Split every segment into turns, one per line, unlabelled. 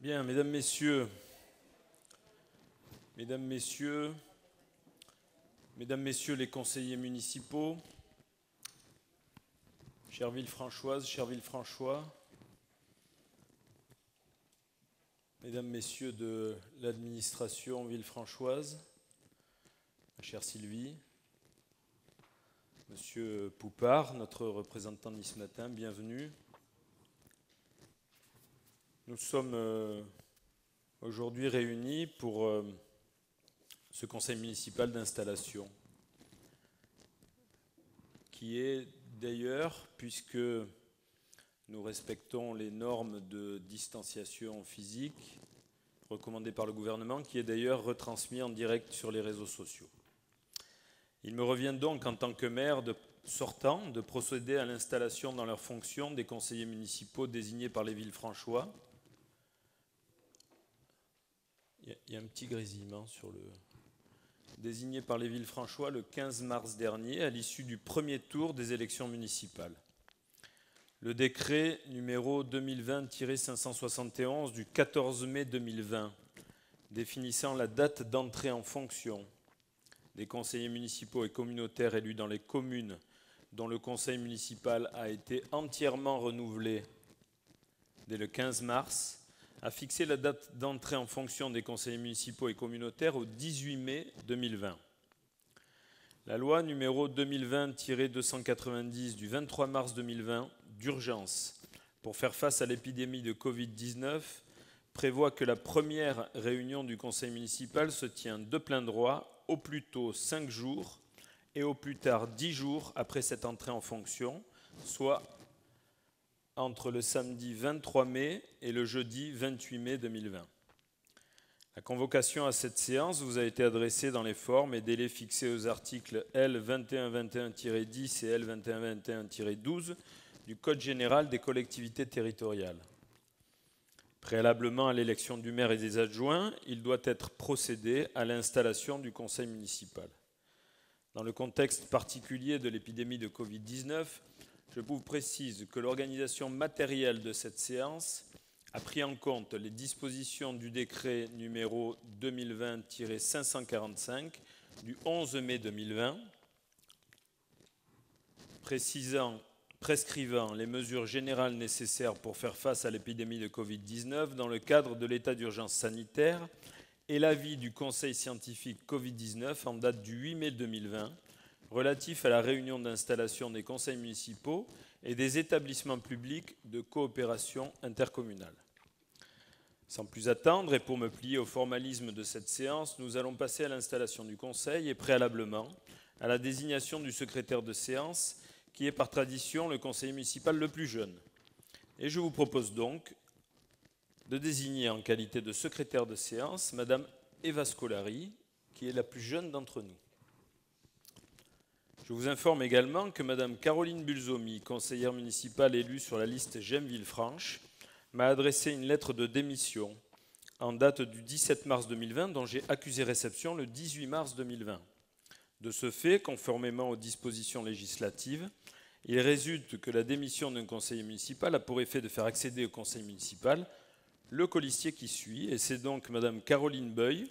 Bien, mesdames, messieurs, les conseillers municipaux, chères Villefranchoises, chers Villefranchois, mesdames, messieurs de l'administration villefranchoise, ma chère Sylvie, monsieur Poupard, notre représentant de ce matin, bienvenue. Nous sommes aujourd'hui réunis pour ce conseil municipal d'installation, qui est d'ailleurs, puisque nous respectons les normes de distanciation physique recommandées par le gouvernement, qui est d'ailleurs retransmis en direct sur les réseaux sociaux. Il me revient donc, en tant que maire sortant, de procéder à l'installation dans leurs fonctions des conseillers municipaux désignés par les Villefranchois. Il y a un petit grésillement sur le... Désigné par les Villefranchois le 15 mars dernier, à l'issue du premier tour des élections municipales. Le décret numéro 2020-571 du 14 mai 2020, définissant la date d'entrée en fonction des conseillers municipaux et communautaires élus dans les communes dont le conseil municipal a été entièrement renouvelé dès le 15 mars, a fixé la date d'entrée en fonction des conseillers municipaux et communautaires au 18 mai 2020. La loi numéro 2020-290 du 23 mars 2020 d'urgence pour faire face à l'épidémie de Covid-19 prévoit que la première réunion du conseil municipal se tient de plein droit au plus tôt 5 jours et au plus tard 10 jours après cette entrée en fonction, soit entre le samedi 23 mai et le jeudi 28 mai 2020. La convocation à cette séance vous a été adressée dans les formes et délais fixés aux articles L. 2121-10 et L. 2121-12 du Code général des collectivités territoriales. Préalablement à l'élection du maire et des adjoints, il doit être procédé à l'installation du conseil municipal. Dans le contexte particulier de l'épidémie de Covid-19, je vous précise que l'organisation matérielle de cette séance a pris en compte les dispositions du décret numéro 2020-545 du 11 mai 2020, prescrivant les mesures générales nécessaires pour faire face à l'épidémie de Covid-19 dans le cadre de l'état d'urgence sanitaire et l'avis du Conseil scientifique Covid-19 en date du 8 mai 2020, relatif à la réunion d'installation des conseils municipaux et des établissements publics de coopération intercommunale. Sans plus attendre, et pour me plier au formalisme de cette séance, nous allons passer à l'installation du conseil et préalablement à la désignation du secrétaire de séance, qui est par tradition le conseiller municipal le plus jeune. Et je vous propose donc de désigner en qualité de secrétaire de séance Madame Eva Scolari, qui est la plus jeune d'entre nous. Je vous informe également que Madame Caroline Bulzomi, conseillère municipale élue sur la liste J'aime Villefranche, m'a adressé une lettre de démission en date du 17 mars 2020 dont j'ai accusé réception le 18 mars 2020. De ce fait, conformément aux dispositions législatives, il résulte que la démission d'un conseiller municipal a pour effet de faire accéder au conseil municipal le colistier qui suit, et c'est donc Madame Caroline Beuil,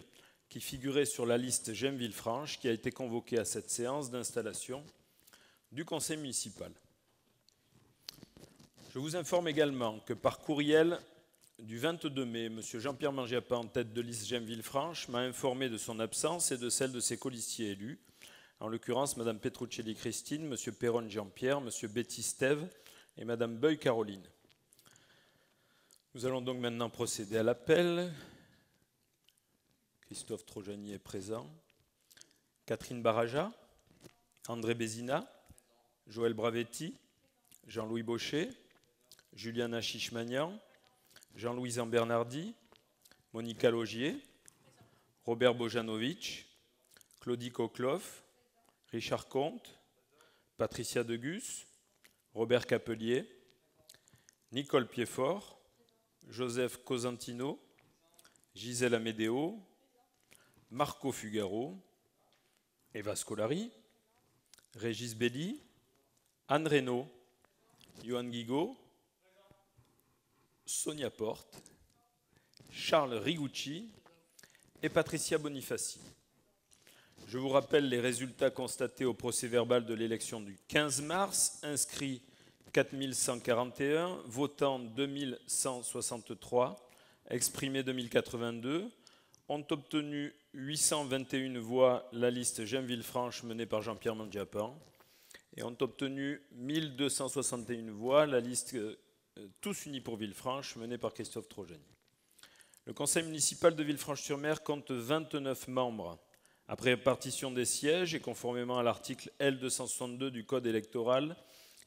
qui figurait sur la liste J'aime Villefranche, qui a été convoquée à cette séance d'installation du conseil municipal. Je vous informe également que par courriel du 22 mai, M. Jean-Pierre Mangiappa, en tête de liste J'aime Villefranche, m'a informé de son absence et de celle de ses colistiers élus, en l'occurrence Mme Petruccelli Christine, M. Perron Jean-Pierre, M. Betty Steve et Mme Beuil Caroline. Nous allons donc maintenant procéder à l'appel. Christophe Trojani est présent. Catherine Baraja, André Bézina, Joël Bravetti, Jean-Louis Baucher, Juliana Chichmanian, Jean-Louis Bernardi, Monica Logier, Robert Bojanovic, Claudie Kokloff, Richard Comte, Patricia Degus, Robert Capelier, Nicole Piefort, Joseph Cosentino, Gisèle Amédéo, Marco Fugaro, Eva Scolari, Régis Belli, Anne Reynaud, Johan Guigaud, Sonia Porte, Charles Rigucci et Patricia Bonifaci. Je vous rappelle les résultats constatés au procès-verbal de l'élection du 15 mars. Inscrits 4141, votant 2163, exprimés 2082, ont obtenu 821 voix la liste J'aime Villefranche menée par Jean-Pierre Mandiapan et ont obtenu 1261 voix la liste Tous Unis pour Villefranche menée par Christophe Trojani. Le conseil municipal de Villefranche-sur-Mer compte 29 membres. Après répartition des sièges et conformément à l'article L262 du Code électoral,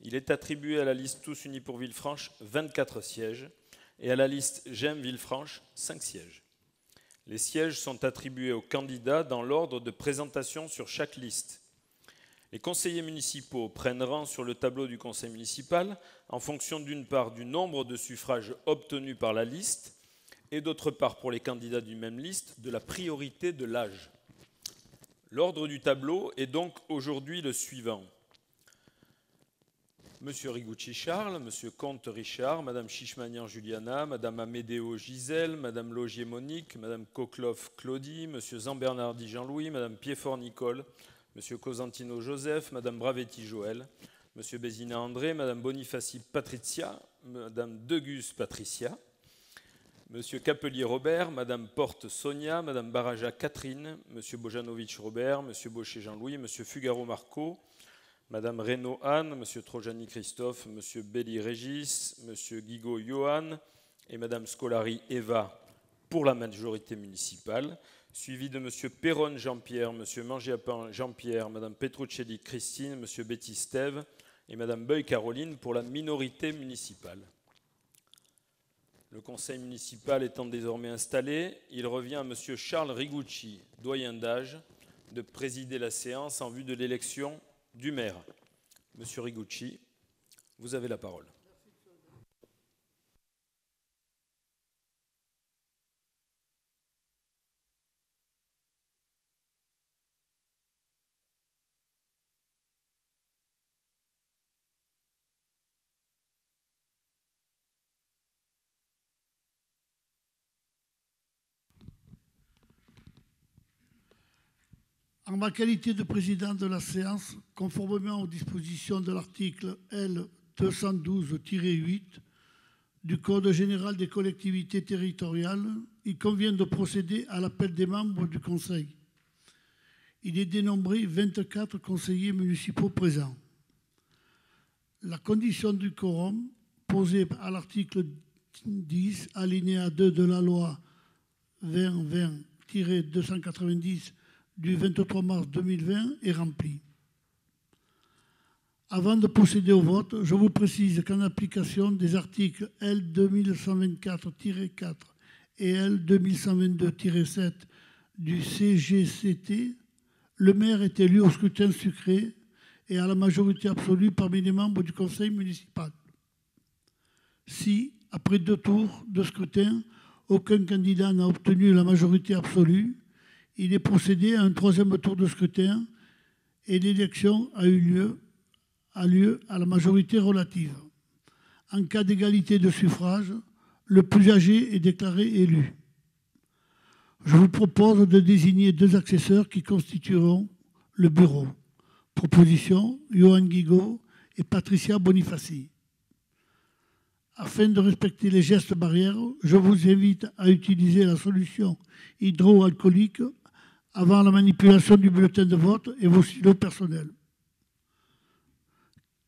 il est attribué à la liste Tous Unis pour Villefranche 24 sièges et à la liste J'aime Villefranche 5 sièges. Les sièges sont attribués aux candidats dans l'ordre de présentation sur chaque liste. Les conseillers municipaux prennent rang sur le tableau du conseil municipal en fonction d'une part du nombre de suffrages obtenus par la liste et d'autre part pour les candidats d'une même liste de la priorité de l'âge. L'ordre du tableau est donc aujourd'hui le suivant. Monsieur Rigucci Charles, Monsieur Comte Richard, Madame Chichmanian Juliana, Madame Amédéo Gisèle, Madame Logier Monique, Madame Coqueloff Claudie, Monsieur Zambernardi Jean-Louis, Madame Piefort Nicole, Monsieur Cosentino Joseph, Madame Bravetti Joël, Monsieur Bézina André, Madame Bonifaci Patricia, Madame Degus Patricia, Monsieur Capelier Robert, Madame Porte Sonia, Madame Baraja Catherine, Monsieur Bojanovic Robert, Monsieur Baucher Jean-Louis, Monsieur Fugaro Marco, Madame Reynaud Anne, Monsieur Trojani Christophe, Monsieur Belli Régis, Monsieur Guigaud Johan et Madame Scolari Eva pour la majorité municipale, suivi de Monsieur Perron Jean-Pierre, Monsieur Mangiapin Jean-Pierre, Madame Petruccelli Christine, Monsieur Betty Steve et Madame Beuil Caroline pour la minorité municipale. Le conseil municipal étant désormais installé, il revient à Monsieur Charles Rigucci, doyen d'âge, de présider la séance en vue de l'élection du maire. Monsieur Rigucci, vous avez la parole.
En ma qualité de président de la séance, conformément aux dispositions de l'article L212-8 du Code général des collectivités territoriales, il convient de procéder à l'appel des membres du Conseil. Il est dénombré 24 conseillers municipaux présents. La condition du quorum posée à l'article 10, alinéa 2 de la loi 2020-290 du 23 mars 2020 est rempli. Avant de procéder au vote, je vous précise qu'en application des articles L 2124-4 et L 2122-7 du CGCT, le maire est élu au scrutin secret et à la majorité absolue parmi les membres du conseil municipal. Si, après 2 tours de scrutin, aucun candidat n'a obtenu la majorité absolue, il est procédé à un 3e tour de scrutin et l'élection a lieu à la majorité relative. En cas d'égalité de suffrage, le plus âgé est déclaré élu. Je vous propose de désigner 2 accesseurs qui constitueront le bureau. Proposition, Johan Guigaud et Patricia Bonifaci. Afin de respecter les gestes barrières, je vous invite à utiliser la solution hydroalcoolique avant la manipulation du bulletin de vote et vos stylos personnels.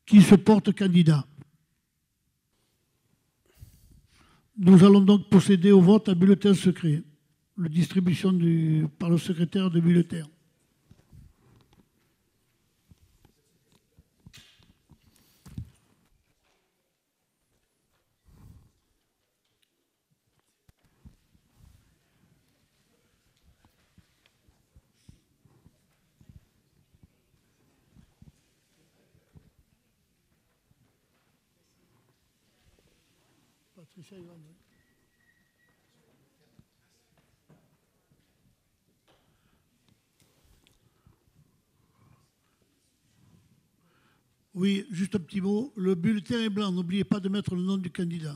Qui se porte candidat? Nous allons donc procéder au vote à bulletin secret, la distribution par le secrétaire de bulletin. Patricia Ivan. Oui, juste un petit mot. Le bulletin est blanc. N'oubliez pas de mettre le nom du candidat.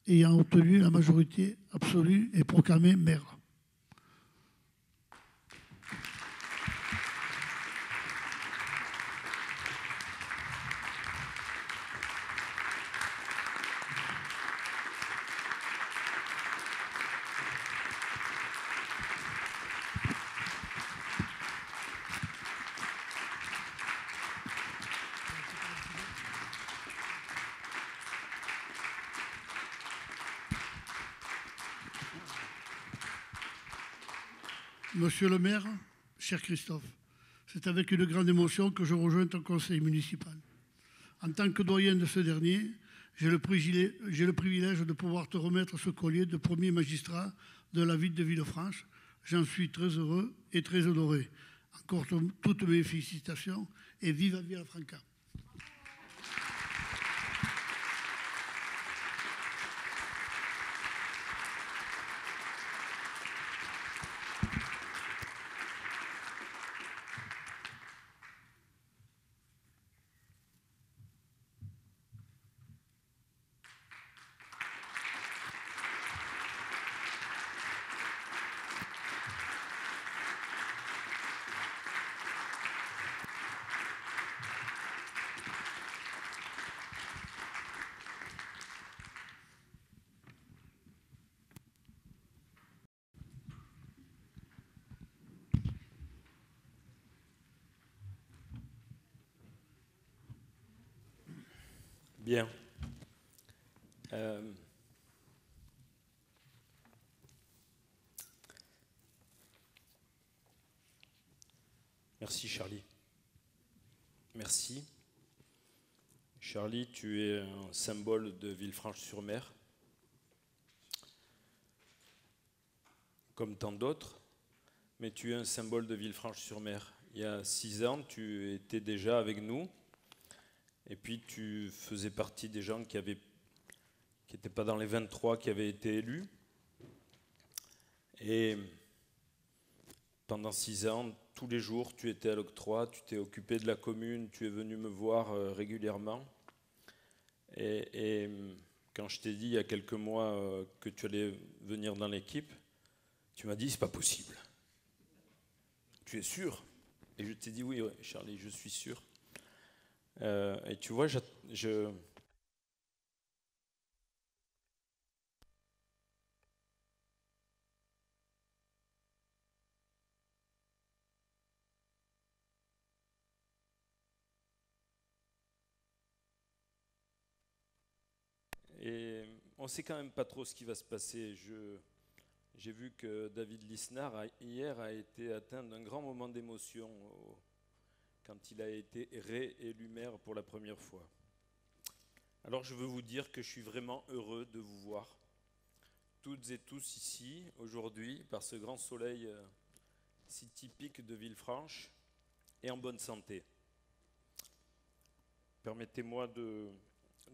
ayant obtenu la majorité absolue, est proclamé maire. Monsieur le maire, cher Christophe, c'est avec une grande émotion que je rejoins ton conseil municipal. En tant que doyen de ce dernier, j'ai le privilège de pouvoir te remettre ce collier de premier magistrat de la ville de Villefranche. J'en suis très heureux et très honoré. Encore toutes mes félicitations et vive Villafranca.
Bien. Merci Charlie. Merci. Charlie, tu es un symbole de Villefranche-sur-Mer, comme tant d'autres, mais tu es un symbole de Villefranche-sur-Mer. Il y a 6 ans, tu étais déjà avec nous, et puis tu faisais partie des gens qui n'étaient pas dans les 23 qui avaient été élus. Et pendant 6 ans, tous les jours, tu étais à l'octroi, tu t'es occupé de la commune, tu es venu me voir régulièrement. Et quand je t'ai dit il y a quelques mois que tu allais venir dans l'équipe, tu m'as dit c'est pas possible. Tu es sûr? Et je t'ai dit oui, Charlie, je suis sûr. Et tu vois, et on ne sait quand même pas trop ce qui va se passer. J'ai vu que David Lisnard, hier, a été atteint d'un grand moment d'émotion quand il a été réélu maire pour la première fois. Alors je veux vous dire que je suis vraiment heureux de vous voir, toutes et tous ici, aujourd'hui, par ce grand soleil si typique de Villefranche, et en bonne santé. Permettez-moi de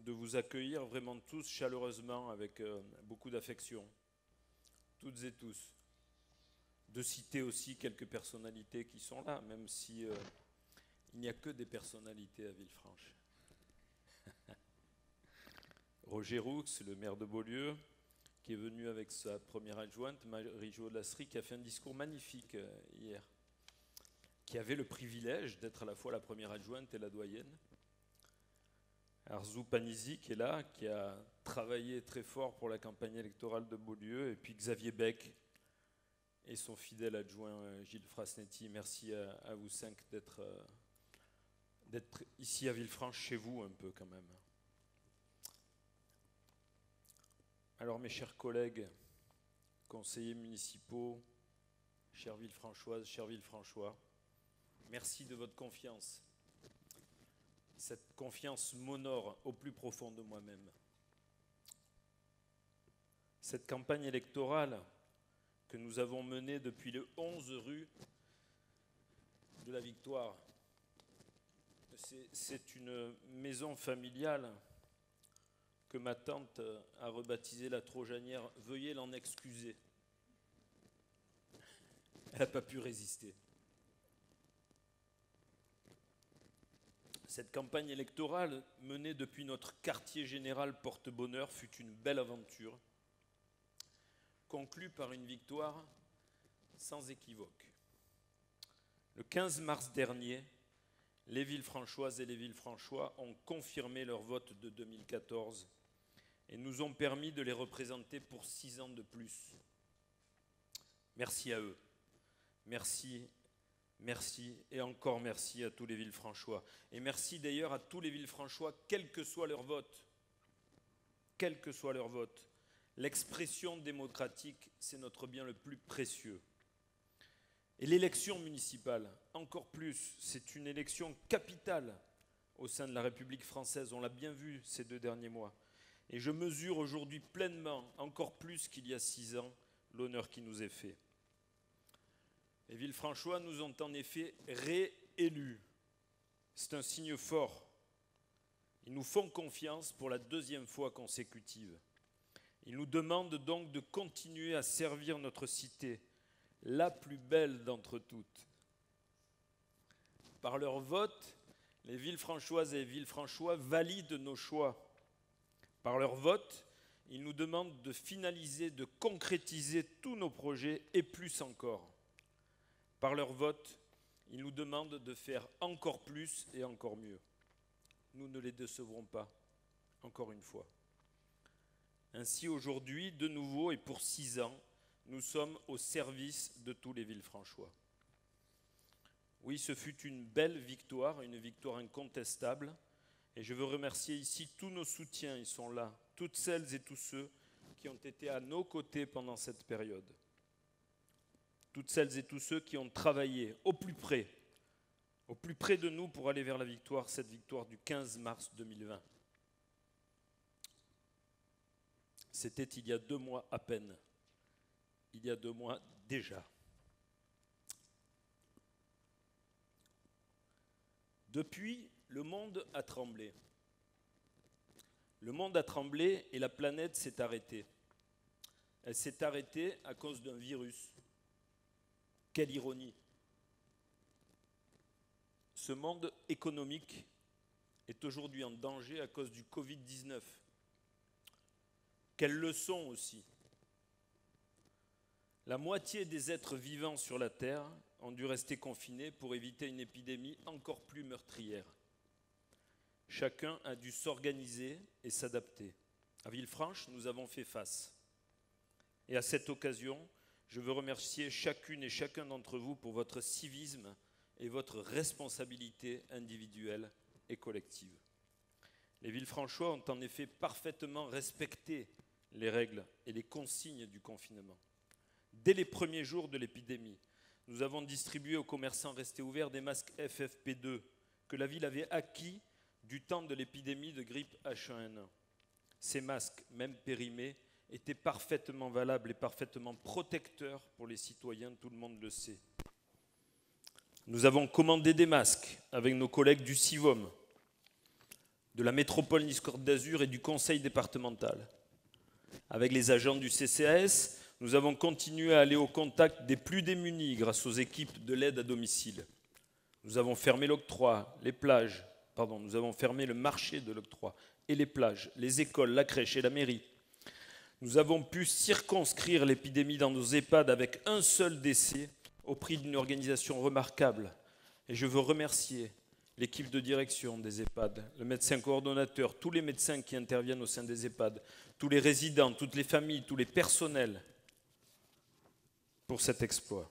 vous accueillir vraiment tous chaleureusement, avec beaucoup d'affection, toutes et tous. De citer aussi quelques personnalités qui sont là, même si il n'y a que des personnalités à Villefranche. Roger Roux, le maire de Beaulieu, qui est venu avec sa première adjointe, Marie-Jo Lasserie, qui a fait un discours magnifique hier, qui avait le privilège d'être à la fois la première adjointe et la doyenne. Arzou Panizi, qui est là, qui a travaillé très fort pour la campagne électorale de Beaulieu, et puis Xavier Beck et son fidèle adjoint Gilles Frasnetti. Merci à vous 5 d'être ici à Villefranche, chez vous un peu quand même. Alors mes chers collègues, conseillers municipaux, chères Villefranchoises, chers Villefranchois, merci de votre confiance. Cette confiance m'honore au plus profond de moi-même. Cette campagne électorale que nous avons menée depuis le 11 rue de la Victoire, c'est une maison familiale que ma tante a rebaptisée la Trojanière. Veuillez l'en excuser. Elle n'a pas pu résister. Cette campagne électorale menée depuis notre quartier général Porte-Bonheur fut une belle aventure, conclue par une victoire sans équivoque. Le 15 mars dernier, les Villefranchoises et les Villefranchois ont confirmé leur vote de 2014 et nous ont permis de les représenter pour 6 ans de plus. Merci à eux. Merci, merci et encore merci à tous les Villefranchois. Et merci d'ailleurs à tous les Villefranchois, quel que soit leur vote. Quel que soit leur vote. L'expression démocratique, c'est notre bien le plus précieux. Et l'élection municipale, encore plus, c'est une élection capitale au sein de la République française. On l'a bien vu ces 2 derniers mois. Et je mesure aujourd'hui pleinement, encore plus qu'il y a 6 ans, l'honneur qui nous est fait. Les Villefranchois nous ont en effet réélus. C'est un signe fort. Ils nous font confiance pour la 2e fois consécutive. Ils nous demandent donc de continuer à servir notre cité, la plus belle d'entre toutes. Par leur vote, les Villefranchoises et les Villefranchois valident nos choix. Par leur vote, ils nous demandent de finaliser, de concrétiser tous nos projets et plus encore. Par leur vote, ils nous demandent de faire encore plus et encore mieux. Nous ne les décevrons pas, encore une fois. Ainsi, aujourd'hui, de nouveau et pour 6 ans, nous sommes au service de tous les Villefranchois. Oui, ce fut une belle victoire, une victoire incontestable. Et je veux remercier ici tous nos soutiens, ils sont là, toutes celles et tous ceux qui ont été à nos côtés pendant cette période. Toutes celles et tous ceux qui ont travaillé au plus près de nous pour aller vers la victoire, cette victoire du 15 mars 2020. C'était il y a 2 mois à peine. Il y a 2 mois déjà. Depuis, le monde a tremblé. Le monde a tremblé et la planète s'est arrêtée. Elle s'est arrêtée à cause d'un virus. Quelle ironie! Ce monde économique est aujourd'hui en danger à cause du Covid-19. Quelle leçon aussi! La moitié des êtres vivants sur la Terre ont dû rester confinés pour éviter une épidémie encore plus meurtrière. Chacun a dû s'organiser et s'adapter. À Villefranche, nous avons fait face. Et à cette occasion, je veux remercier chacune et chacun d'entre vous pour votre civisme et votre responsabilité individuelle et collective. Les Villefranchois ont en effet parfaitement respecté les règles et les consignes du confinement. Dès les premiers jours de l'épidémie, nous avons distribué aux commerçants restés ouverts des masques FFP2 que la ville avait acquis du temps de l'épidémie de grippe H1N1. Ces masques, même périmés, étaient parfaitement valables et parfaitement protecteurs pour les citoyens, tout le monde le sait. Nous avons commandé des masques avec nos collègues du CIVOM, de la métropole Nice-Côte d'Azur et du conseil départemental. Avec les agents du CCAS, nous avons continué à aller au contact des plus démunis grâce aux équipes de l'aide à domicile. Nous avons fermé l'octroi, nous avons fermé le marché de l'octroi et les plages, les écoles, la crèche et la mairie. Nous avons pu circonscrire l'épidémie dans nos EHPAD avec un seul décès au prix d'une organisation remarquable. Et je veux remercier l'équipe de direction des EHPAD, le médecin coordonnateur, tous les médecins qui interviennent au sein des EHPAD, tous les résidents, toutes les familles, tous les personnels pour cet exploit.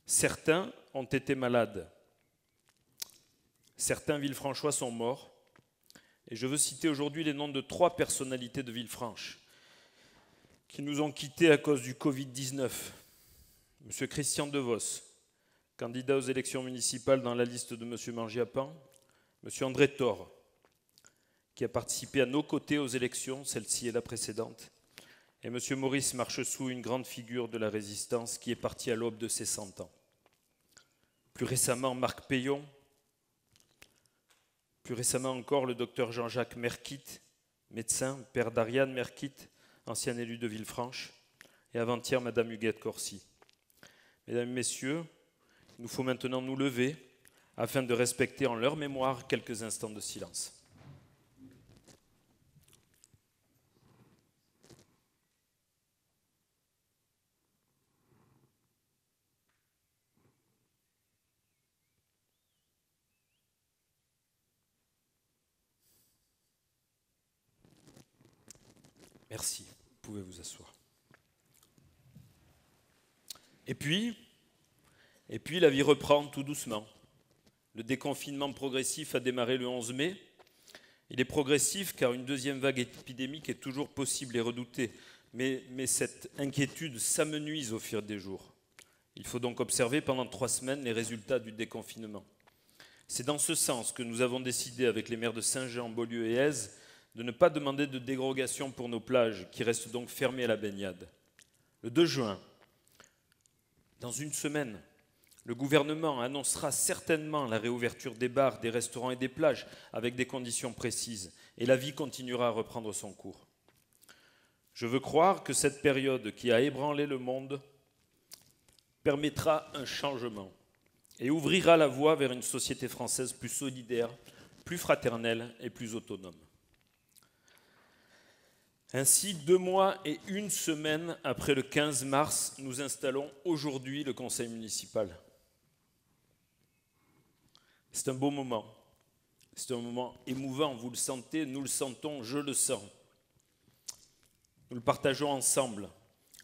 Certains ont été malades. Certains Villefranchois sont morts. Et je veux citer aujourd'hui les noms de 3 personnalités de Villefranche qui nous ont quittés à cause du Covid-19. M. Christian Devos, candidat aux élections municipales dans la liste de M. Mangiapane. M. André Thor, qui a participé à nos côtés aux élections, celle-ci et la précédente. Et M. Maurice Marchessou, une grande figure de la résistance, qui est parti à l'aube de ses 100 ans. Plus récemment, Marc Payon. Plus récemment encore, le docteur Jean-Jacques Merquitte, médecin, père d'Ariane Merquitte, ancien élu de Villefranche, et avant-hier, Madame Huguette Corsi. Mesdames et Messieurs, il nous faut maintenant nous lever afin de respecter en leur mémoire quelques instants de silence. Merci, vous pouvez vous asseoir. Et puis, la vie reprend tout doucement. Le déconfinement progressif a démarré le 11 mai. Il est progressif car une deuxième vague épidémique est toujours possible et redoutée. Mais cette inquiétude s'amenuise au fil des jours. Il faut donc observer pendant 3 semaines les résultats du déconfinement. C'est dans ce sens que nous avons décidé avec les maires de Saint-Jean, Beaulieu et Èze de ne pas demander de dérogation pour nos plages, qui restent donc fermées à la baignade. Le 2 juin, dans une semaine, le gouvernement annoncera certainement la réouverture des bars, des restaurants et des plages, avec des conditions précises, et la vie continuera à reprendre son cours. Je veux croire que cette période qui a ébranlé le monde permettra un changement et ouvrira la voie vers une société française plus solidaire, plus fraternelle et plus autonome. Ainsi, 2 mois et 1 semaine après le 15 mars, nous installons aujourd'hui le conseil municipal. C'est un beau moment. C'est un moment émouvant, vous le sentez, nous le sentons, je le sens. Nous le partageons ensemble,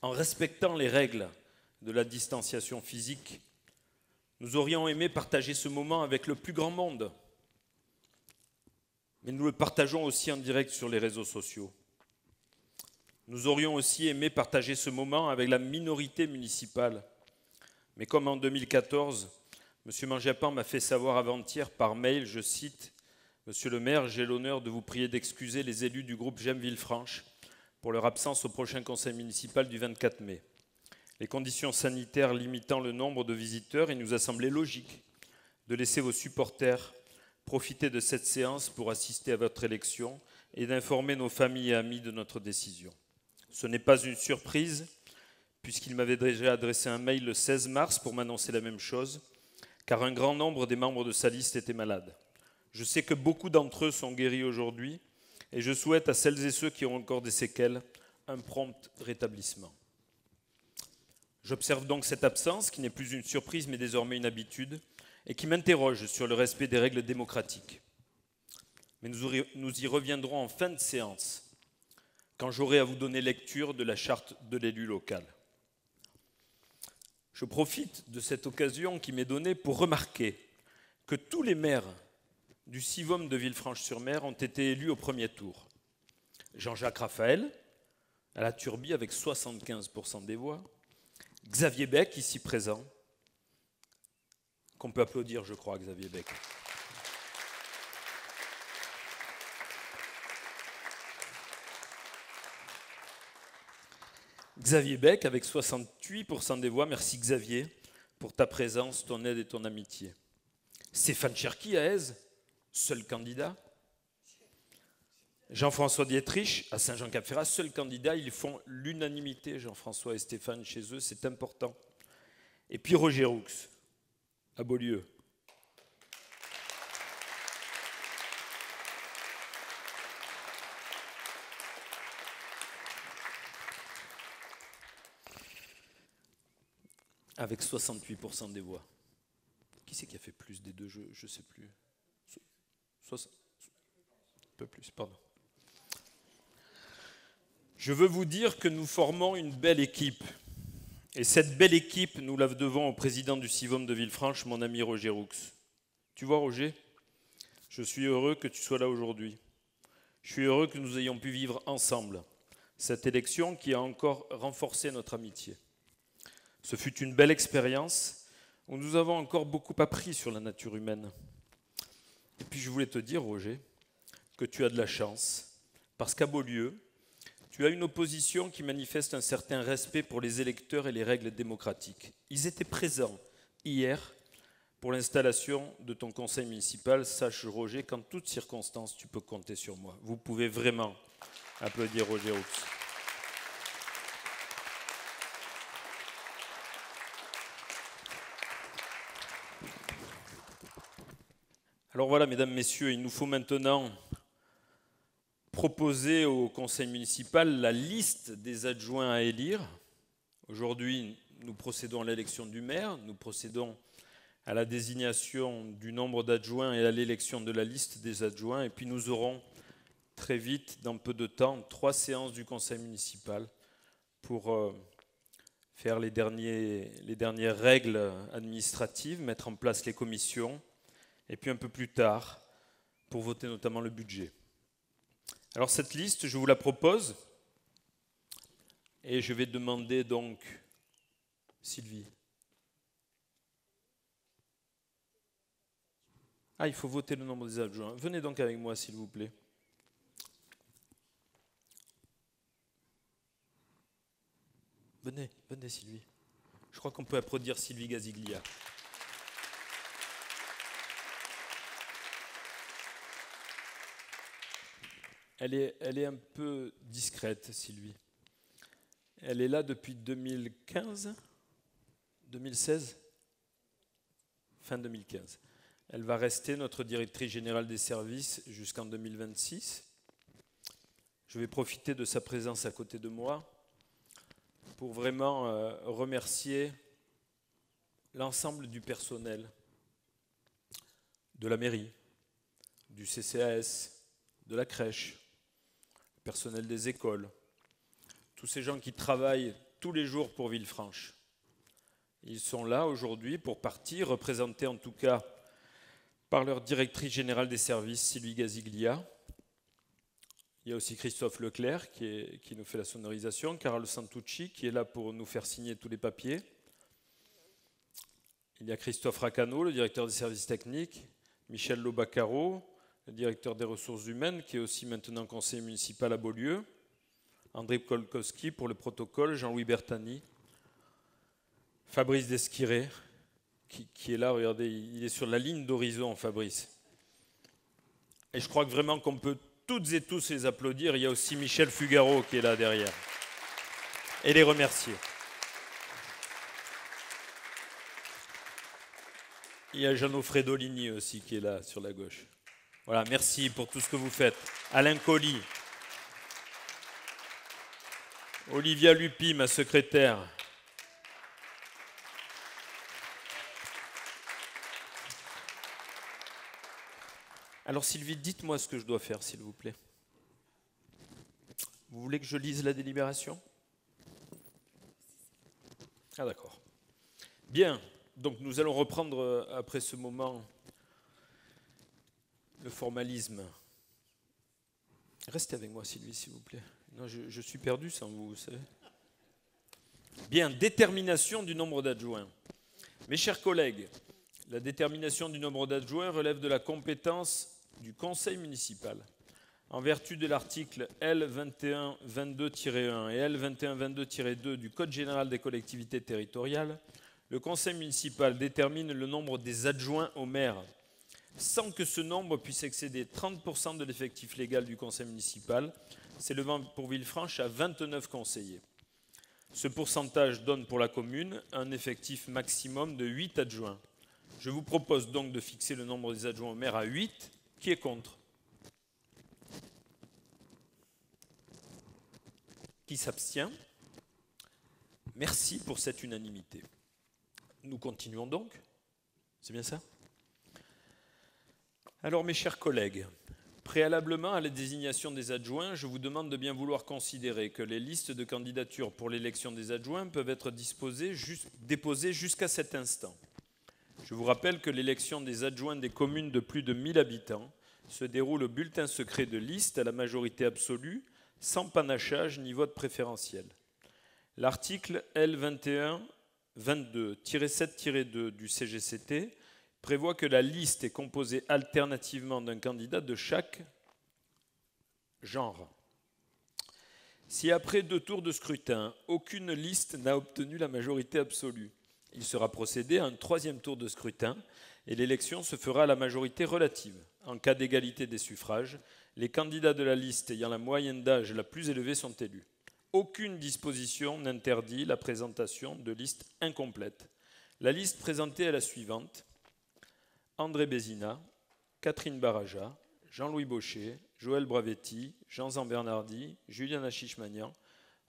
en respectant les règles de la distanciation physique. Nous aurions aimé partager ce moment avec le plus grand monde, mais nous le partageons aussi en direct sur les réseaux sociaux. Nous aurions aussi aimé partager ce moment avec la minorité municipale. Mais comme en 2014, M. Mangiapane m'a fait savoir avant-hier par mail, je cite, « Monsieur le maire, j'ai l'honneur de vous prier d'excuser les élus du groupe J'aime Villefranche pour leur absence au prochain conseil municipal du 24 mai. Les conditions sanitaires limitant le nombre de visiteurs, il nous a semblé logique de laisser vos supporters profiter de cette séance pour assister à votre élection et d'informer nos familles et amis de notre décision. Ce n'est pas une surprise, puisqu'il m'avait déjà adressé un mail le 16 mars pour m'annoncer la même chose, car un grand nombre des membres de sa liste étaient malades. Je sais que beaucoup d'entre eux sont guéris aujourd'hui, et je souhaite à celles et ceux qui ont encore des séquelles un prompt rétablissement. J'observe donc cette absence, qui n'est plus une surprise, mais désormais une habitude, et qui m'interroge sur le respect des règles démocratiques. Mais nous y reviendrons en fin de séance, quand j'aurai à vous donner lecture de la charte de l'élu local. Je profite de cette occasion qui m'est donnée pour remarquer que tous les maires du CIVOM de Villefranche-sur-Mer ont été élus au premier tour. Jean-Jacques Raphaël, à la Turbie avec 75% des voix, Xavier Bec, ici présent, qu'on peut applaudir, je crois, Xavier Bec. Xavier Bec avec 68% des voix. Merci Xavier pour ta présence, ton aide et ton amitié. Stéphane Cherki à Èze, seul candidat. Jean-François Dietrich à Saint-Jean-Cap-Ferrat, seul candidat. Ils font l'unanimité, Jean-François et Stéphane, chez eux, c'est important. Et puis Roger Roux à Beaulieu. Avec 68% des voix. Qui c'est qui a fait plus des deux? Je ne sais plus. 60, un peu plus, pardon. Je veux vous dire que nous formons une belle équipe. Et cette belle équipe, nous la devons au président du CIVOM de Villefranche, mon ami Roger Roux. Tu vois, Roger, je suis heureux que tu sois là aujourd'hui. Je suis heureux que nous ayons pu vivre ensemble cette élection qui a encore renforcé notre amitié. Ce fut une belle expérience où nous avons encore beaucoup appris sur la nature humaine. Et puis je voulais te dire, Roger, que tu as de la chance, parce qu'à Beaulieu, tu as une opposition qui manifeste un certain respect pour les électeurs et les règles démocratiques. Ils étaient présents hier pour l'installation de ton conseil municipal. Sache, Roger, qu'en toutes circonstances, tu peux compter sur moi. Vous pouvez vraiment applaudir Roger Roux. Alors voilà, mesdames, messieurs, il nous faut maintenant proposer au conseil municipal la liste des adjoints à élire. Aujourd'hui, nous procédons à l'élection du maire, nous procédons à la désignation du nombre d'adjoints et à l'élection de la liste des adjoints. Et puis nous aurons très vite, dans peu de temps, 3 séances du conseil municipal pour faire les dernières règles administratives, mettre en place les commissions, et puis un peu plus tard, pour voter notamment le budget. Alors cette liste, je vous la propose, et je vais demander donc, Sylvie. Ah, il faut voter le nombre des adjoints. Venez donc avec moi, s'il vous plaît. Venez, venez Sylvie. Je crois qu'on peut applaudir Sylvie Gaziglia. Elle est un peu discrète, Sylvie. Elle est là depuis 2015, 2016, fin 2015. Elle va rester notre directrice générale des services jusqu'en 2026. Je vais profiter de sa présence à côté de moi pour vraiment remercier l'ensemble du personnel de la mairie, du CCAS, de la crèche, le personnel des écoles, tous ces gens qui travaillent tous les jours pour Villefranche. Ils sont là aujourd'hui pour partie, représentés en tout cas par leur directrice générale des services, Sylvie Gaziglia. Il y a aussi Christophe Leclerc qui nous fait la sonorisation, Carole Santucci qui est là pour nous faire signer tous les papiers. Il y a Christophe Racano, le directeur des services techniques, Michel Lobacaro, le directeur des ressources humaines, qui est aussi maintenant conseiller municipal à Beaulieu, André Kolkowski pour le protocole, Jean-Louis Bertani, Fabrice Desquiré, qui est là, regardez, il est sur la ligne d'horizon, Fabrice. Et je crois que vraiment qu'on peut toutes et tous les applaudir. Il y a aussi Michel Fugaro qui est là derrière. Et les remercier. Il y a Jeannot Fredolini aussi qui est là sur la gauche. Voilà, merci pour tout ce que vous faites. Alain Colli. Olivia Lupi, ma secrétaire. Alors Sylvie, dites-moi ce que je dois faire, s'il vous plaît. Vous voulez que je lise la délibération? Ah d'accord. Bien, donc nous allons reprendre après ce moment le formalisme. Restez avec moi, Sylvie, s'il vous plaît. Non, je suis perdu sans vous, vous savez. Bien, détermination du nombre d'adjoints. Mes chers collègues, la détermination du nombre d'adjoints relève de la compétence du conseil municipal. En vertu de l'article L2122-1 et L2122-2 du Code général des collectivités territoriales, le conseil municipal détermine le nombre des adjoints au maire, sans que ce nombre puisse excéder 30% de l'effectif légal du conseil municipal, s'élevant pour Villefranche à 29 conseillers. Ce pourcentage donne pour la commune un effectif maximum de 8 adjoints. Je vous propose donc de fixer le nombre des adjoints au maire à 8. Qui est contre? Qui s'abstient? Merci pour cette unanimité. Nous continuons donc. C'est bien ça? Alors mes chers collègues, préalablement à la désignation des adjoints, je vous demande de bien vouloir considérer que les listes de candidatures pour l'élection des adjoints peuvent être déposées jusqu'à cet instant. Je vous rappelle que l'élection des adjoints des communes de plus de 1000 habitants se déroule au bulletin secret de liste à la majorité absolue, sans panachage ni vote préférentiel. L'article L2122-7-2 du CGCT prévoit que la liste est composée alternativement d'un candidat de chaque genre. Si après 2 tours de scrutin, aucune liste n'a obtenu la majorité absolue, il sera procédé à un 3e tour de scrutin et l'élection se fera à la majorité relative. En cas d'égalité des suffrages, les candidats de la liste ayant la moyenne d'âge la plus élevée sont élus. Aucune disposition n'interdit la présentation de listes incomplètes. La liste présentée est la suivante. André Bézina, Catherine Baraja, Jean-Louis Baucher, Joël Bravetti, Jean-Zan Bernardi, Juliana Chichmanian,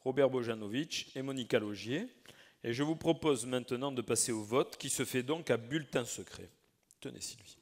Robert Bojanovic et Monica Logier. Et je vous propose maintenant de passer au vote qui se fait donc à bulletin secret. Tenez Sylvie.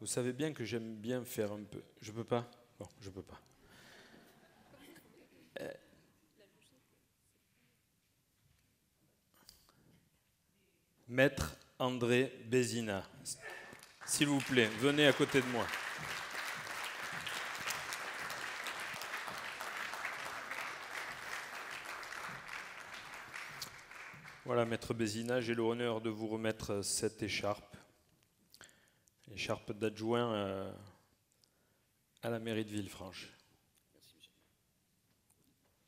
Vous savez bien que j'aime bien faire un peu. Je peux pas? Bon, je peux pas. Maître André Bézina, s'il vous plaît, venez à côté de moi. Voilà, Maître Bézina, j'ai l'honneur de vous remettre cette écharpe. Écharpe d'adjoint à la mairie de Villefranche.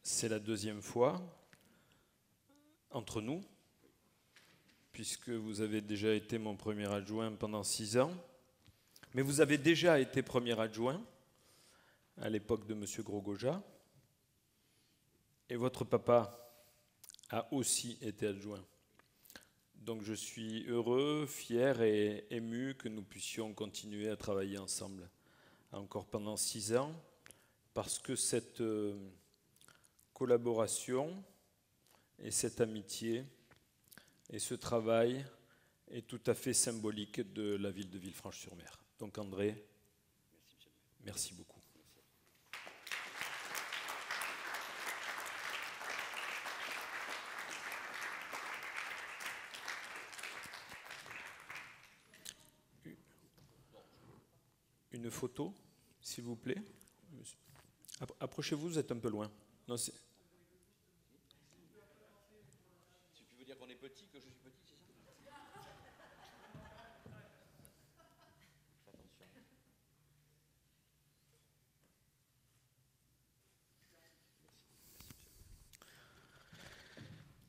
C'est la deuxième fois entre nous, puisque vous avez déjà été mon premier adjoint pendant 6 ans. Mais vous avez déjà été premier adjoint à l'époque de M. Gros-Goja. Et votre papa a aussi été adjoint. Donc je suis heureux, fier et ému que nous puissions continuer à travailler ensemble encore pendant 6 ans, parce que cette collaboration et cette amitié et ce travail est tout à fait symbolique de la ville de Villefranche-sur-Mer. Donc André, merci beaucoup. Une photo, s'il vous plaît. Approchez-vous, vous êtes un peu loin. Non,
tu veux dire qu'on est petit, que je suis petit, c'est ça? Attention.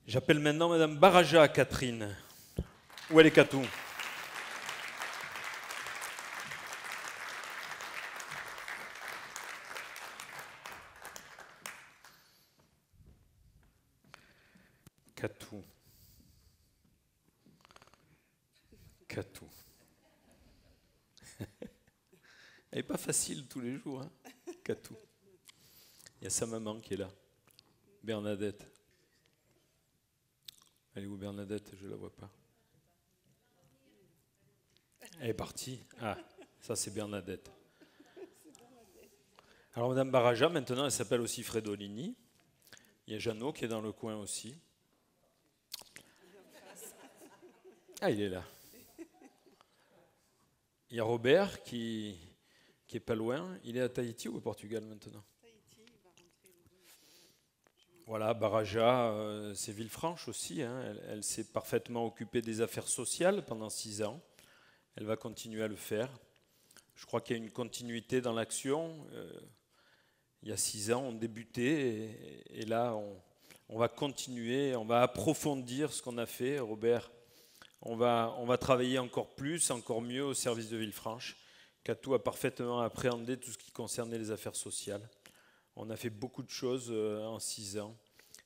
J'appelle maintenant Madame Baraja Catherine. Où elle est Catou? Catou. Catou. Elle n'est pas facile tous les jours, hein, Catou. Il y a sa maman qui est là, Bernadette. Elle est où Bernadette? Je ne la vois pas. Elle est partie. Ah, ça c'est Bernadette. Alors Madame Baraja, maintenant, elle s'appelle aussi Fredolini. Il y a Jeannot qui est dans le coin aussi. Ah, il est là. Il y a Robert qui est pas loin. Il est à Tahiti ou au Portugal maintenant?
Tahiti, il va rentrer.
Voilà, Baraja, c'est Villefranche aussi. Hein. Elle s'est parfaitement occupée des affaires sociales pendant 6 ans. Elle va continuer à le faire. Je crois qu'il y a une continuité dans l'action. Il y a 6 ans, on débutait et là, on va continuer, on va approfondir ce qu'on a fait. Robert, on va travailler encore plus, encore mieux au service de Villefranche. Catou a parfaitement appréhendé tout ce qui concernait les affaires sociales. On a fait beaucoup de choses en 6 ans.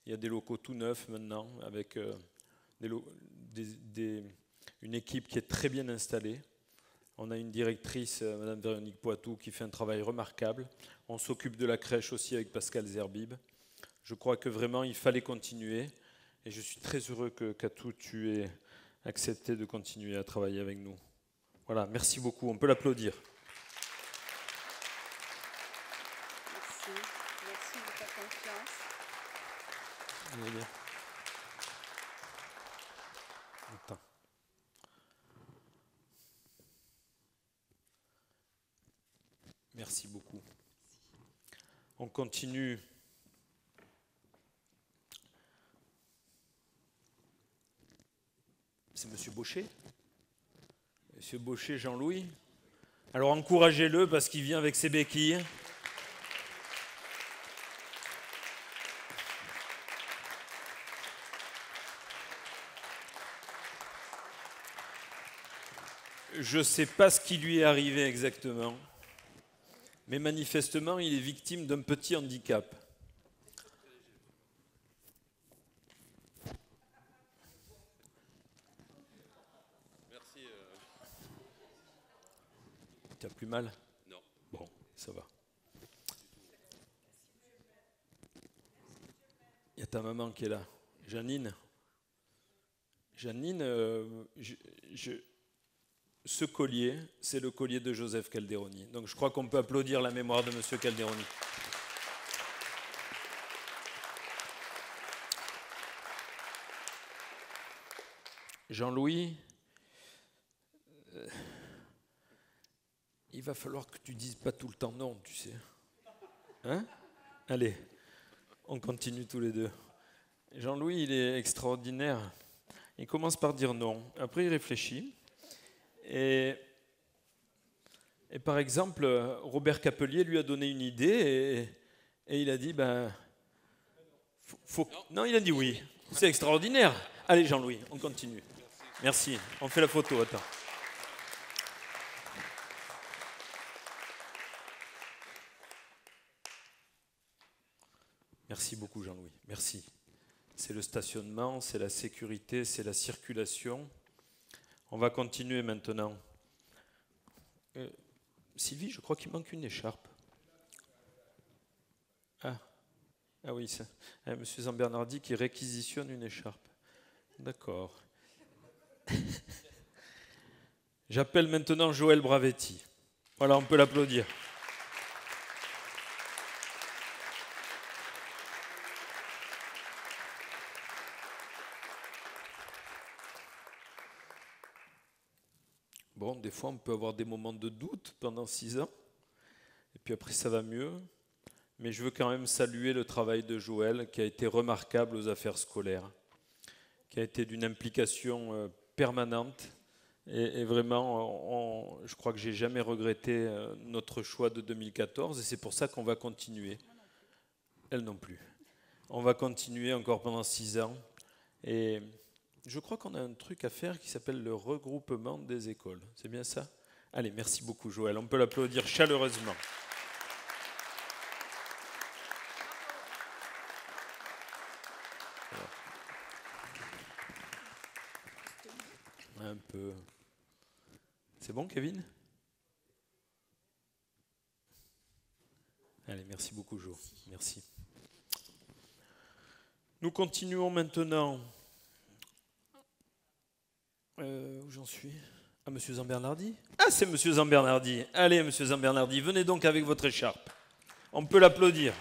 Il y a des locaux tout neufs maintenant, avec une équipe qui est très bien installée. On a une directrice, Mme Véronique Poitou, qui fait un travail remarquable. On s'occupe de la crèche aussi avec Pascal Zerbib. Je crois que vraiment, il fallait continuer. Et je suis très heureux que, Catou, tu aies accepté de continuer à travailler avec nous. Voilà, merci beaucoup. On peut l'applaudir.
Merci. Merci de ta confiance.
Allez, bien. Attends. Merci beaucoup. On continue. C'est M. Baucher. M. Baucher, Jean-Louis. Alors encouragez-le parce qu'il vient avec ses béquilles. Je ne sais pas ce qui lui est arrivé exactement, mais manifestement, il est victime d'un petit handicap.
Merci.
Tu as plus mal?
Non.
Bon, ça va. Il y a ta maman qui est là. Janine. Janine, ce collier, c'est le collier de Joseph Calderoni. Donc je crois qu'on peut applaudir la mémoire de M. Calderoni. Jean-Louis, il va falloir que tu dises pas tout le temps non, tu sais. Hein? Allez, on continue tous les deux. Jean-Louis, il est extraordinaire. Il commence par dire non. Après, il réfléchit. Et par exemple, Robert Capelier lui a donné une idée et il a dit, non, il a dit oui. C'est extraordinaire. Allez, Jean-Louis, on continue. Merci. On fait la photo, attends. Merci beaucoup, Jean-Louis. Merci. C'est le stationnement, c'est la sécurité, c'est la circulation. On va continuer maintenant. Sylvie, je crois qu'il manque une écharpe. Ah oui, c'est Monsieur Zambernardi qui réquisitionne une écharpe. D'accord. J'appelle maintenant Joël Bravetti. Voilà, on peut l'applaudir. Bon, des fois, on peut avoir des moments de doute pendant 6 ans. Et puis après, ça va mieux. Mais je veux quand même saluer le travail de Joël, qui a été remarquable aux affaires scolaires, qui a été d'une implication permanente. Et vraiment, je crois que j'ai jamais regretté notre choix de 2014. Et c'est pour ça qu'on va continuer. Elle non plus. On va continuer encore pendant 6 ans. Et je crois qu'on a un truc à faire qui s'appelle le regroupement des écoles. C'est bien ça? Allez, merci beaucoup Joël. On peut l'applaudir chaleureusement. Un peu. C'est bon, Kevin? Allez, merci beaucoup Jo. Merci. Nous continuons maintenant. Où j'en suis? Ah, Monsieur Zambernardi? Ah, c'est Monsieur Zambernardi. Allez, Monsieur Zambernardi, venez donc avec votre écharpe. On peut l'applaudir.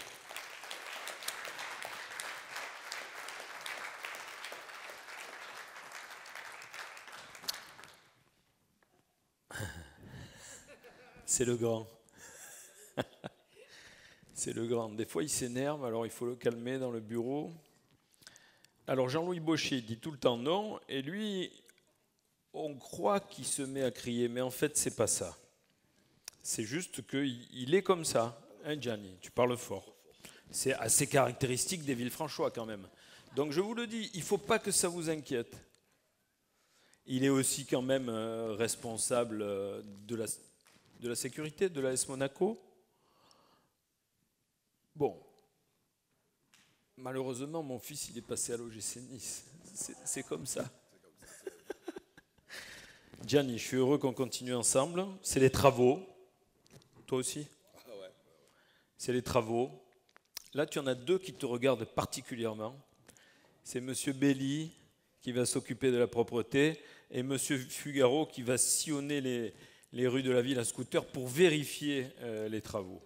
C'est le grand. C'est le grand. Des fois, il s'énerve, alors il faut le calmer dans le bureau. Alors, Jean-Louis Baucher dit tout le temps non, et lui, on croit qu'il se met à crier, mais en fait, c'est pas ça. C'est juste qu'il est comme ça. Hein, Gianni, tu parles fort. C'est assez caractéristique des Villefranchois, quand même. Donc, je vous le dis, il ne faut pas que ça vous inquiète. Il est aussi quand même responsable de la sécurité de l'AS Monaco. Bon, malheureusement, mon fils, il est passé à l'OGC Nice. C'est comme ça. Gianni, je suis heureux qu'on continue ensemble. C'est les travaux. Toi aussi? C'est les travaux. Là, tu en as 2 qui te regardent particulièrement. C'est Monsieur Belli qui va s'occuper de la propreté et Monsieur Fugaro qui va sillonner les rues de la ville à scooter pour vérifier les travaux.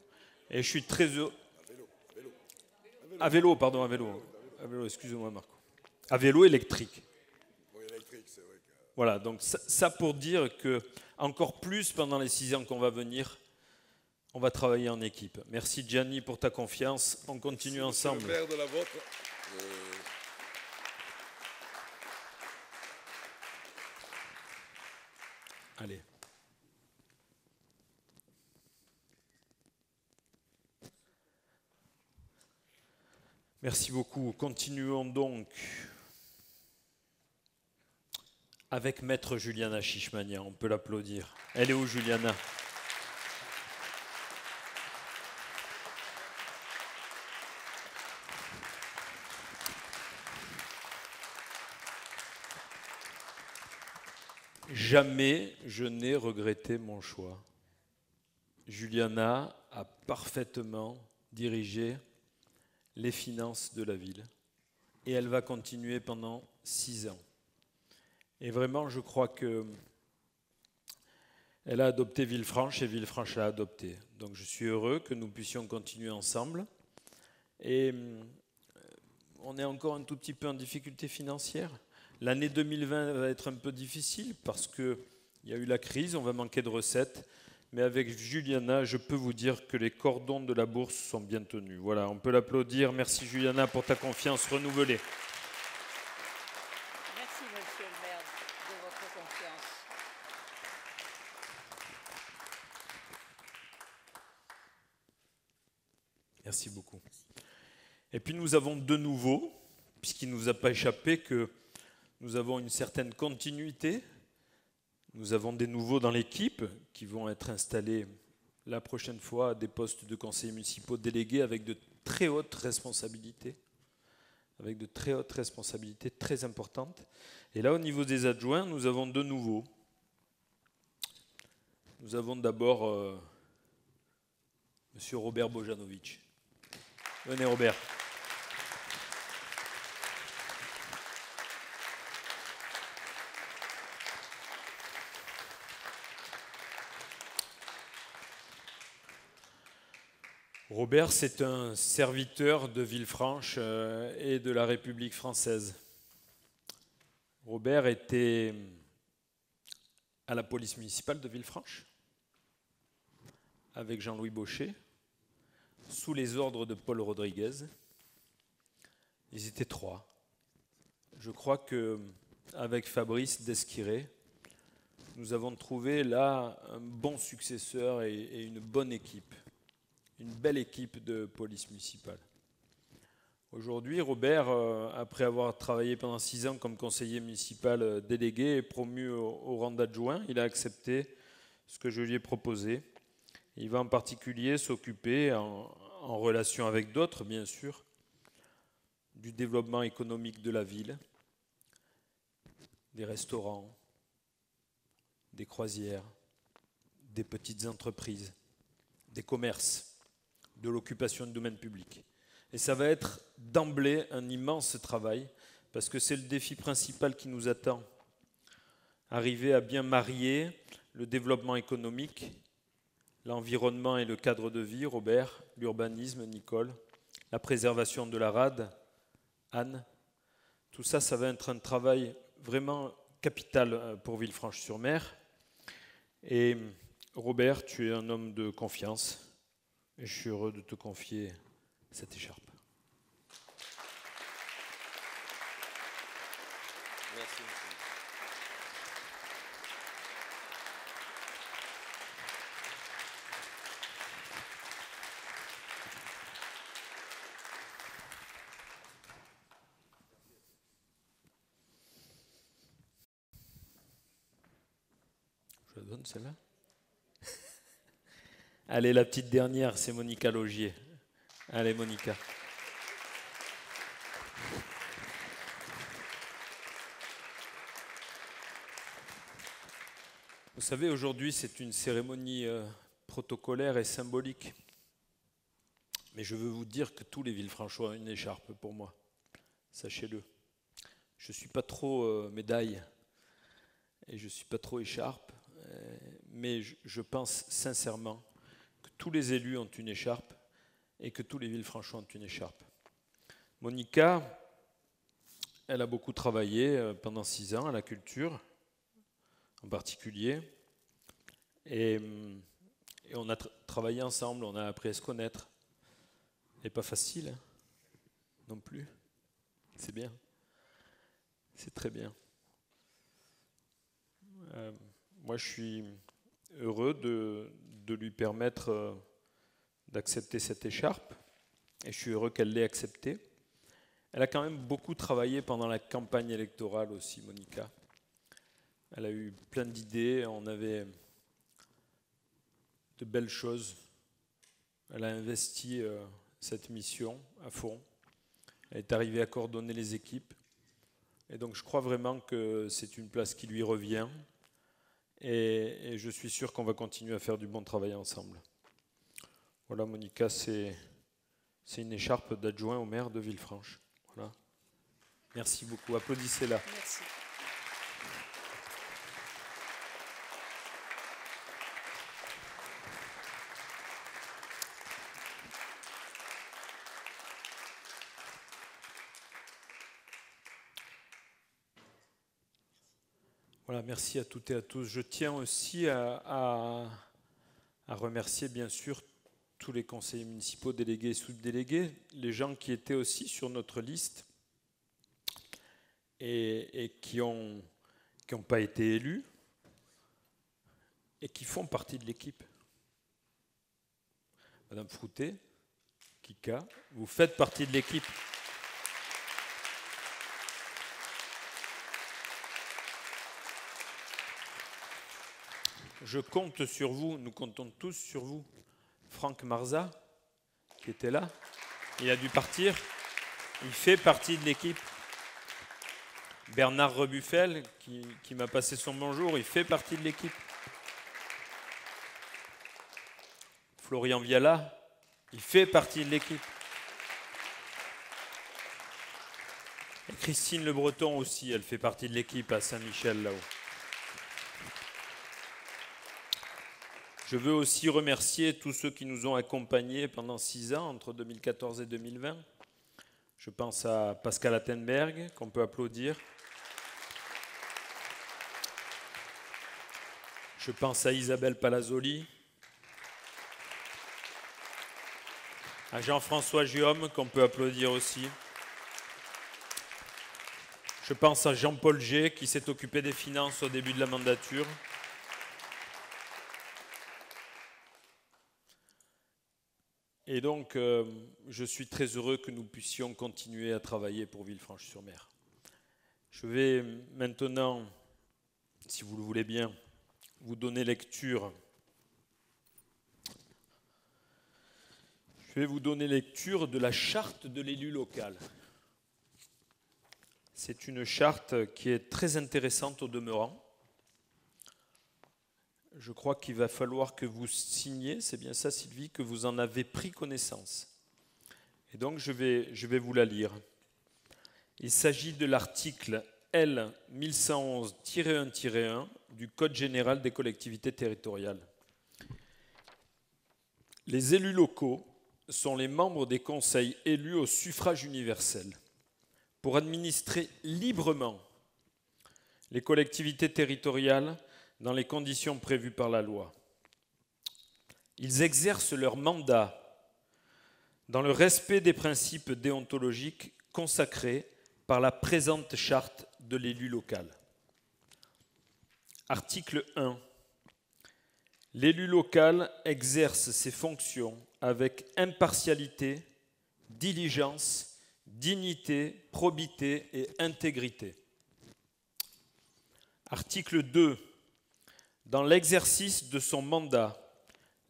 Et je suis très heureux. À vélo, pardon, à vélo. À vélo, excusez-moi Marco. À vélo électrique.
Oui, électrique, c'est vrai.
Voilà, donc ça pour dire que encore plus pendant les 6 ans qu'on va venir, on va travailler en équipe. Merci Gianni pour ta confiance. On continue ensemble.
Le maire de la vôtre.
Allez. Merci beaucoup. Continuons donc avec Maître Juliana Chichmania. On peut l'applaudir. Elle est où, Juliana? Jamais je n'ai regretté mon choix. Juliana a parfaitement dirigé les finances de la ville et elle va continuer pendant 6 ans. Et vraiment, je crois que Elle a adopté Villefranche et Villefranche l'a adoptée. Donc je suis heureux que nous puissions continuer ensemble. Et on est encore un tout petit peu en difficulté financière. L'année 2020 va être un peu difficile parce qu'il y a eu la crise, on va manquer de recettes. Mais avec Juliana, je peux vous dire que les cordons de la bourse sont bien tenus. Voilà, on peut l'applaudir. Merci Juliana pour ta confiance renouvelée.
Merci, monsieur le maire, de votre confiance.
Merci beaucoup. Et puis nous avons de nouveau, puisqu'il ne nous a pas échappé que nous avons une certaine continuité. Nous avons des nouveaux dans l'équipe qui vont être installés la prochaine fois à des postes de conseillers municipaux délégués avec de très hautes responsabilités. Avec de très hautes responsabilités très importantes. Et là, au niveau des adjoints, nous avons de nouveaux. Nous avons d'abord monsieur Robert Bojanovic. Venez Robert. Robert, c'est un serviteur de Villefranche et de la République française. Robert était à la police municipale de Villefranche avec Jean-Louis Baucher, sous les ordres de Paul Rodriguez. Ils étaient 3. Je crois qu'avec Fabrice Desquiré, nous avons trouvé là un bon successeur et une bonne équipe. Une belle équipe de police municipale. Aujourd'hui, Robert, après avoir travaillé pendant 6 ans comme conseiller municipal délégué et promu au rang d'adjoint, il a accepté ce que je lui ai proposé. Il va en particulier s'occuper, en relation avec d'autres bien sûr, du développement économique de la ville, des restaurants, des croisières, des petites entreprises, des commerces, de l'occupation du domaine public. Et ça va être d'emblée un immense travail, parce que c'est le défi principal qui nous attend. Arriver à bien marier le développement économique, l'environnement et le cadre de vie, Robert, l'urbanisme, Nicole, la préservation de la rade, Anne. Tout ça, ça va être un travail vraiment capital pour Villefranche-sur-Mer. Et Robert, tu es un homme de confiance. Et je suis heureux de te confier cette écharpe.
Merci, monsieur.
Je la donne celle-là. Allez, la petite dernière, c'est Monica Logier. Allez, Monica. Vous savez, aujourd'hui, c'est une cérémonie protocolaire et symbolique. Mais je veux vous dire que tous les Villefranchois ont une écharpe pour moi. Sachez-le. Je ne suis pas trop médaille et je ne suis pas trop écharpe. Mais je pense sincèrement que tous les élus ont une écharpe et que tous les Villefranchois ont une écharpe. Monica, elle a beaucoup travaillé pendant 6 ans à la culture, en particulier. Et on a travaillé ensemble, on a appris à se connaître. Et pas facile, hein, non plus. C'est bien. C'est très bien. Moi, je suis heureux de lui permettre d'accepter cette écharpe. Et je suis heureux qu'elle l'ait acceptée. Elle a quand même beaucoup travaillé pendant la campagne électorale aussi, Monica. Elle a eu plein d'idées, on avait de belles choses. Elle a investi cette mission à fond. Elle est arrivée à coordonner les équipes. Et donc je crois vraiment que c'est une place qui lui revient. Et je suis sûr qu'on va continuer à faire du bon travail ensemble. Voilà, Monica, c'est une écharpe d'adjoint au maire de Villefranche. Voilà. Merci beaucoup. Applaudissez-la.
Merci.
Voilà, merci à toutes et à tous. Je tiens aussi à remercier bien sûr tous les conseillers municipaux, délégués et sous-délégués, les gens qui étaient aussi sur notre liste et qui n'ont pas été élus et qui font partie de l'équipe. Madame Froutet, Kika, vous faites partie de l'équipe. Je compte sur vous, nous comptons tous sur vous. Franck Marza, qui était là, il a dû partir, il fait partie de l'équipe. Bernard Rebuffel, qui m'a passé son bonjour, il fait partie de l'équipe. Florian Viala, il fait partie de l'équipe. Et Christine Le Breton aussi, elle fait partie de l'équipe à Saint-Michel là-haut. Je veux aussi remercier tous ceux qui nous ont accompagnés pendant 6 ans, entre 2014 et 2020. Je pense à Pascal Attenberg, qu'on peut applaudir. Je pense à Isabelle Palazzoli, à Jean-François Guillaume, qu'on peut applaudir aussi. Je pense à Jean-Paul G, qui s'est occupé des finances au début de la mandature. Et donc, je suis très heureux que nous puissions continuer à travailler pour Villefranche-sur-Mer. Je vais maintenant, si vous le voulez bien, vous donner lecture. Je vais vous donner lecture de la charte de l'élu local. C'est une charte qui est très intéressante au demeurant. Je crois qu'il va falloir que vous signiez, c'est bien ça Sylvie, que vous en avez pris connaissance. Et donc je vais vous la lire. Il s'agit de l'article L 1111-1-1 du Code général des collectivités territoriales. Les élus locaux sont les membres des conseils élus au suffrage universel pour administrer librement les collectivités territoriales dans les conditions prévues par la loi. Ils exercent leur mandat dans le respect des principes déontologiques consacrés par la présente charte de l'élu local. Article 1. L'élu local exerce ses fonctions avec impartialité, diligence, dignité, probité et intégrité. Article 2. Dans l'exercice de son mandat,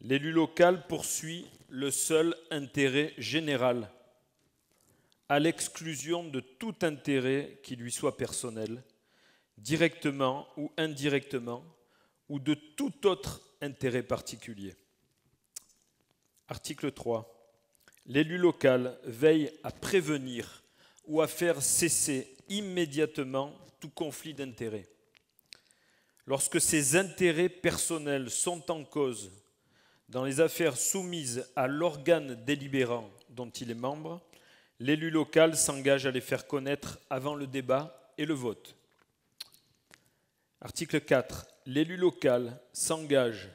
l'élu local poursuit le seul intérêt général, à l'exclusion de tout intérêt qui lui soit personnel, directement ou indirectement, ou de tout autre intérêt particulier. Article 3. L'élu local veille à prévenir ou à faire cesser immédiatement tout conflit d'intérêts. Lorsque ses intérêts personnels sont en cause dans les affaires soumises à l'organe délibérant dont il est membre, l'élu local s'engage à les faire connaître avant le débat et le vote. Article 4. L'élu local s'engage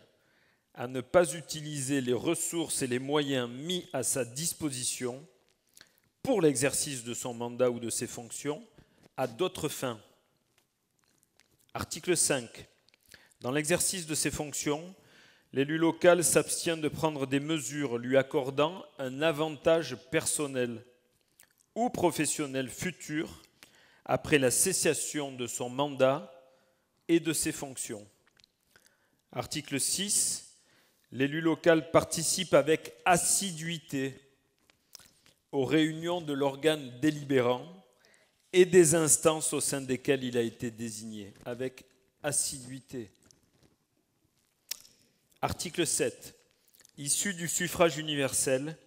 à ne pas utiliser les ressources et les moyens mis à sa disposition pour l'exercice de son mandat ou de ses fonctions à d'autres fins. Article 5. Dans l'exercice de ses fonctions, l'élu local s'abstient de prendre des mesures lui accordant un avantage personnel ou professionnel futur après la cessation de son mandat et de ses fonctions. Article 6. L'élu local participe avec assiduité aux réunions de l'organe délibérant et des instances au sein desquelles il a été désigné, avec assiduité. Article 7. Issu du suffrage universel,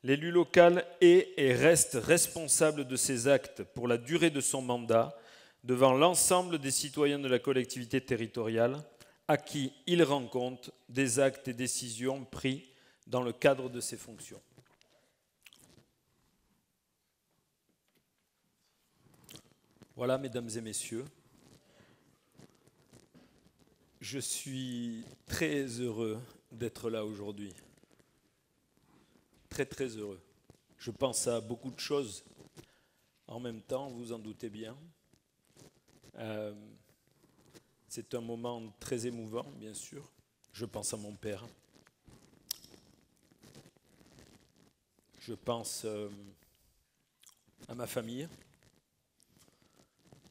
l'élu local est et reste responsable de ses actes pour la durée de son mandat devant l'ensemble des citoyens de la collectivité territoriale à qui il rend compte des actes et décisions pris dans le cadre de ses fonctions. Voilà, mesdames et messieurs, Je suis très heureux d'être là aujourd'hui. Très, très heureux. Je pense à beaucoup de choses en même temps, vous en doutez bien. C'est un moment très émouvant, bien sûr. Je pense à mon père. Je pense à ma famille.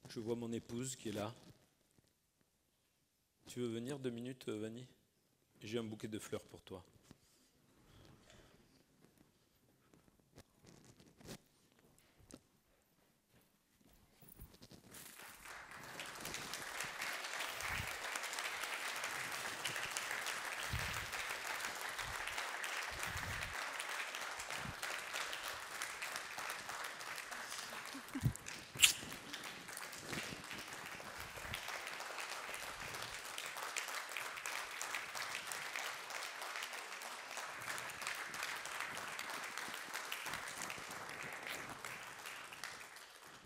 Je vois mon épouse qui est là. Tu veux venir 2 minutes, Vanny? J'ai un bouquet de fleurs pour toi.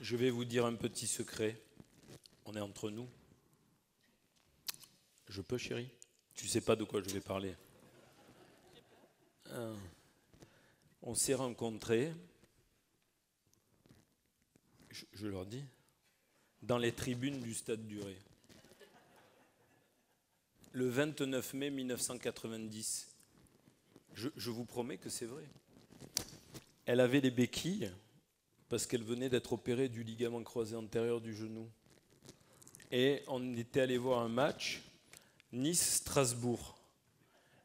Je vais vous dire un petit secret. On est entre nous. Je peux, chérie? Tu sais pas de quoi je vais parler. On s'est rencontrés, je leur dis, dans les tribunes du Stade Duré. Le 29 mai 1990. Je vous promets que c'est vrai. Elle avait des béquilles parce qu'elle venait d'être opérée du ligament croisé antérieur du genou. Et on était allé voir un match, Nice-Strasbourg.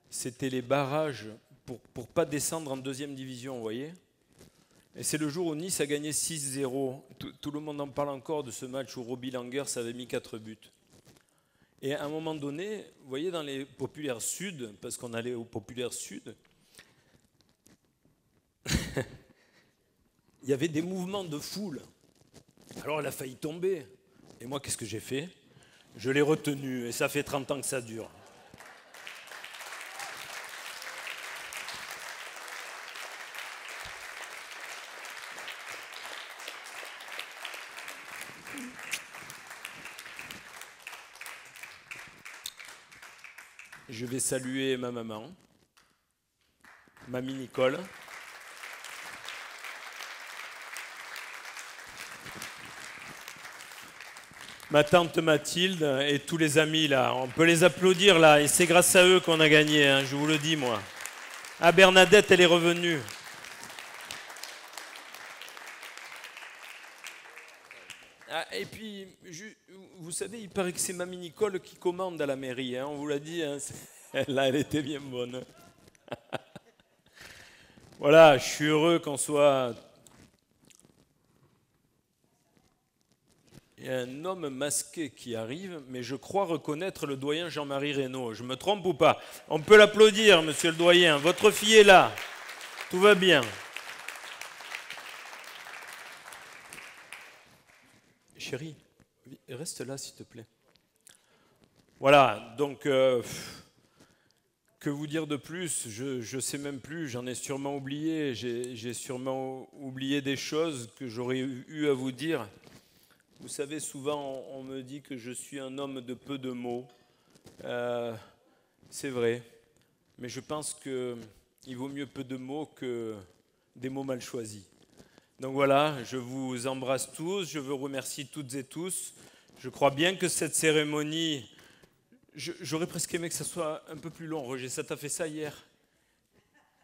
C'était les barrages pour ne pas descendre en 2e division, vous voyez. Et c'est le jour où Nice a gagné 6-0. Tout le monde en parle encore de ce match où Robbie Langers avait mis 4 buts. Et à un moment donné, vous voyez, dans les Populaires Sud, parce qu'on allait au Populaire Sud, il y avait des mouvements de foule. Alors elle a failli tomber. Et moi, qu'est-ce que j'ai fait? Je l'ai retenue, et ça fait 30 ans que ça dure. Je vais saluer ma maman, Mamie Nicole. Ma tante Mathilde et tous les amis là. On peut les applaudir là, et c'est grâce à eux qu'on a gagné, hein, je vous le dis moi. Ah, Bernadette, elle est revenue. Ah, et puis, vous savez, il paraît que c'est Mamie Nicole qui commande à la mairie, hein, on vous l'a dit, hein, là elle était bien bonne. Voilà, je suis heureux qu'on soit... Il y a un homme masqué qui arrive, mais je crois reconnaître le doyen Jean-Marie Reynaud. Je me trompe ou pas? On peut l'applaudir, monsieur le doyen. Votre fille est là. Tout va bien. Chérie, reste là, s'il te plaît. Voilà, donc, que vous dire de plus? Je ne sais même plus, j'en ai sûrement oublié. J'ai sûrement oublié des choses que j'aurais eu à vous dire. Vous savez, souvent, on me dit que je suis un homme de peu de mots. C'est vrai. Mais je pense qu'il vaut mieux peu de mots que des mots mal choisis. Donc voilà, je vous embrasse tous. Je vous remercie toutes et tous. Je crois bien que cette cérémonie... J'aurais presque aimé que ça soit un peu plus long. Roger, ça t'a fait ça hier?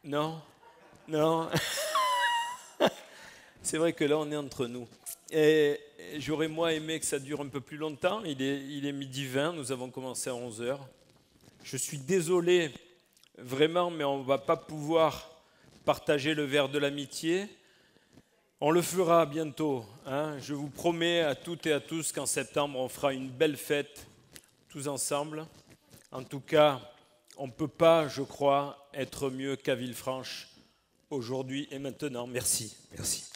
Non? Non? C'est vrai que là, on est entre nous. Et j'aurais moi aimé que ça dure un peu plus longtemps. Il est 12h20, nous avons commencé à 11h. Je suis désolé, vraiment, mais on ne va pas pouvoir partager le verre de l'amitié. On le fera bientôt, hein. Je vous promets à toutes et à tous qu'en septembre, on fera une belle fête, tous ensemble. En tout cas, on ne peut pas, je crois, être mieux qu'à Villefranche aujourd'hui et maintenant. Merci. Merci.